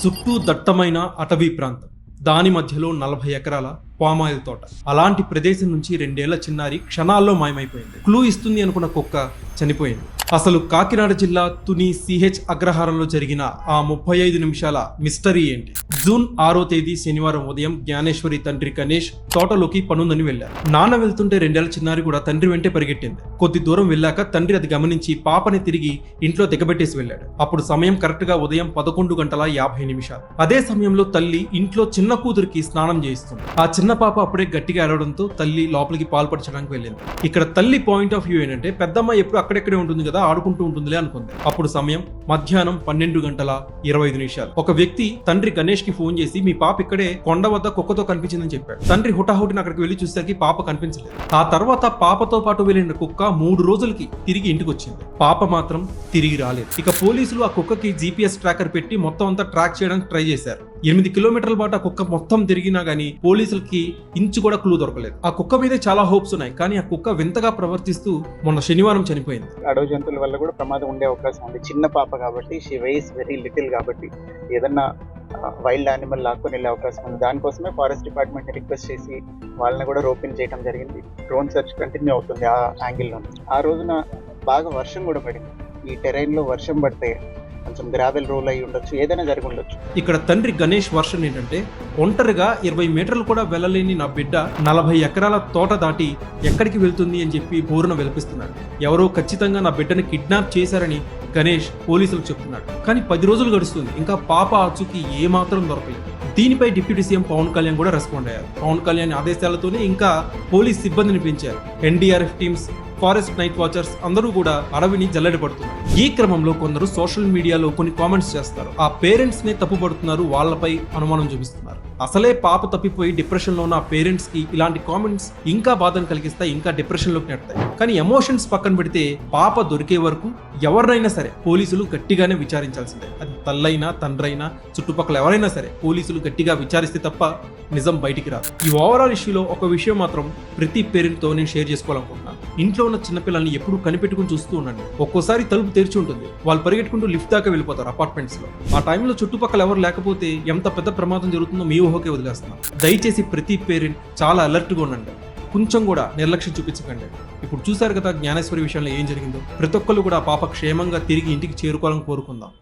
చుట్టూ దట్టమైన అటవీ ప్రాంతం. దాని మధ్యలో 40 ఎకరాల పామాయిల్ తోట. అలాంటి ప్రదేశం నుంచి 2 ఏళ్ల చిన్నారి క్షణాల్లో మాయమైపోయింది. క్లూ ఇస్తుంది అనుకున్న కుక్క చనిపోయింది. అసలు కాకినాడ జిల్లా తుని సిహెచ్ అగ్రహారంలో జరిగిన ఆ 35 నిమిషాల మిస్టరీ ఏంటి? జూన్ 6వ తేదీ శనివారం ఉదయం జ్ఞానేశ్వరి తండ్రి గణేష్ తోటలోకి పనుందని వెళ్లారు. నాన్న వెళ్తుంటే 2 ఏళ్ల చిన్నారి కూడా తండ్రి వెంటే పరిగెట్టింది. కొద్ది దూరం వెళ్ళాక తండ్రి అది గమనించి పాపని తిరిగి ఇంట్లో దిగబెట్టేసి వెళ్లాడు. అప్పుడు సమయం కరెక్ట్ గా ఉదయం 11:50 అదే సమయంలో తల్లి ఇంట్లో చిన్న కూతురికి స్నానం చేయిస్తుంది. ఆ చిన్న పాప అప్పుడే గట్టిగా ఏడవడంతో తల్లి లోపలికి పాల్పరచడానికి వెళ్ళింది. ఇక్కడ తల్లి పాయింట్ ఆఫ్ వ్యూ ఏంటంటే, పెద్దమ్మ ఎప్పుడు అక్కడెక్కడే ఉంటుంది కదా, ఆడుకుంటూ ఉంటుందిలే అనుకుంది. అప్పుడు సమయం మధ్యాహ్నం 12:25. ఒక వ్యక్తి తండ్రి గణేష్ కి ఫోన్ చేసి, మీ పాప ఇక్కడే కొండ వద్ద కుక్కతో కనిపించిందని చెప్పాడు. తండ్రి హుటాహుటిన అక్కడికి వెళ్లి చూసేసరికి పాప కనిపించలేదు. ఆ తర్వాత పాపతో పాటు వెళ్ళిన కుక్క 3 రోజులకి తిరిగి ఇంటికి వచ్చింది. పాప మాత్రం తిరిగి రాలేదు. ఇక పోలీసులు ఆ కుక్కకి GPS ట్రాకర్ పెట్టి మొత్తం అంతా ట్రాక్ చేయడానికి ట్రై చేశారు. 8 కిలోమీటర్ల పాటు ఆ కుక్క మొత్తం తిరిగినా గానీ పోలీసులకి ఇంచు కూడా క్లూ దొరకలేదు. ఆ కుక్క మీదే చాలా హోప్స్ ఉన్నాయి, కానీ ఆ కుక్క వింతగా ప్రవర్తిస్తూ మొన్న శనివారం చనిపోయింది. అడవి జంతువుల వల్ల కూడా ప్రమాదం ఉండే అవకాశం ఉంది. చిన్న పాప కాబట్టి, షీ వెయిస్ వెరీ లిటిల్ కాబట్టి ఏదన్నా వైల్డ్ యానిమల్ లాక్కొని వెళ్ళే అవకాశం ఉంది. దానికోసమే ఫారెస్ట్ డిపార్ట్మెంట్ రిక్వెస్ట్ చేసి వాళ్ళని కూడా రోపిన్ చేయడం జరిగింది. డ్రోన్ సెర్చ్ కంటిన్యూ అవుతుంది ఆ యాంగిల్లో. ఆ రోజున బాగా వర్షం కూడా పడింది. ఈ టెరైన్ లో వర్షం పడితే కొంచెం గ్రావెల్ రోల్ అయి ఉండొచ్చు, ఏదైనా జరిగి ఉండొచ్చు. ఇక్కడ తండ్రి గణేష్ వర్షన్ ఏంటంటే, ఒంటరిగా 20 మీటర్లు కూడా వెళ్ళలేని నా బిడ్డ 40 ఎకరాల తోట దాటి ఎక్కడికి వెళ్తుంది అని చెప్పి బోరున వెలిపిస్తున్నాడు. ఎవరో ఖచ్చితంగా నా బిడ్డని కిడ్నాప్ చేశారని గణేష్ పోలీసులకు చెప్తున్నాడు. కానీ 10 రోజులు గడుస్తుంది, ఇంకా పాప ఆచూకీ ఏమాత్రం దొరకలేదు. దీనిపై డిప్యూటీ సీఎం పవన్ కళ్యాణ్ కూడా రెస్పాండ్ అయ్యారు. పవన్ కళ్యాణ్ ఆదేశాలతోనే ఇంకా పోలీస్ సిబ్బందిని పెంచారు. NDRF teams, forest night watchers అందరూ కూడా అడవిని జల్లెడపడుతున్నారు. ఈ క్రమంలో కొందరు సోషల్ మీడియాలో కొన్ని కామెంట్స్ చేస్తారు. ఆ పేరెంట్స్ నే తప్పుపడుతున్నారు, వాళ్ళపై అనుమానం చూపిస్తున్నారు. అసలే పాప తప్పిపోయి డిప్రెషన్ లో ఉన్న పేరెంట్స్ కి ఇలాంటి కామెంట్స్ ఇంకా బాధను కలిగిస్తాయి, ఇంకా డిప్రెషన్ లోకి నెడతాయి. కానీ ఎమోషన్స్ పక్కన పెడితే పాప దొరికే వరకు ఎవరినైనా సరే పోలీసులు గట్టిగానే విచారించాల్సిందే. అది తల్లైనా తండ్రైనా చుట్టుపక్కల ఎవరైనా సరే పోలీసులు గట్టిగా విచారిస్తే తప్ప నిజం బయటికి రాదు. ఈ ఓవరాల్ ఇష్యూలో ఒక విషయం మాత్రం ప్రతి పేరెంట్ తో నేను షేర్ చేసుకోవాలనుకుంటున్నాను. ఇంట్లో ఉన్న చిన్నపిల్లల్ని ఎప్పుడు కనిపెట్టుకుని చూస్తూ ఉండండి. ఒక్కోసారి తలుపు తెరిచి ఉంటుంది, వాళ్ళు పరిగెట్టుకుంటూ లిఫ్ట్ దాకా వెళ్ళిపోతారు అపార్ట్మెంట్స్ లో. ఆ టైంలో చుట్టుపక్కల ఎవరు లేకపోతే ఎంత పెద్ద ప్రమాదం జరుగుతుందో మీ ఊహకే వదిలేస్తున్నాం. దయచేసి ప్రతి పేరెంట్ చాలా అలర్ట్ గా ఉండండి, కొంచెం కూడా నిర్లక్ష్యం చూపించకండి. ఇప్పుడు చూశారు కదా జ్ఞానేశ్వరి విషయంలో ఏం జరిగిందో. ప్రతి ఒక్కరు కూడా పాప క్షేమంగా తిరిగి ఇంటికి చేరుకోవాలని కోరుకుందాం.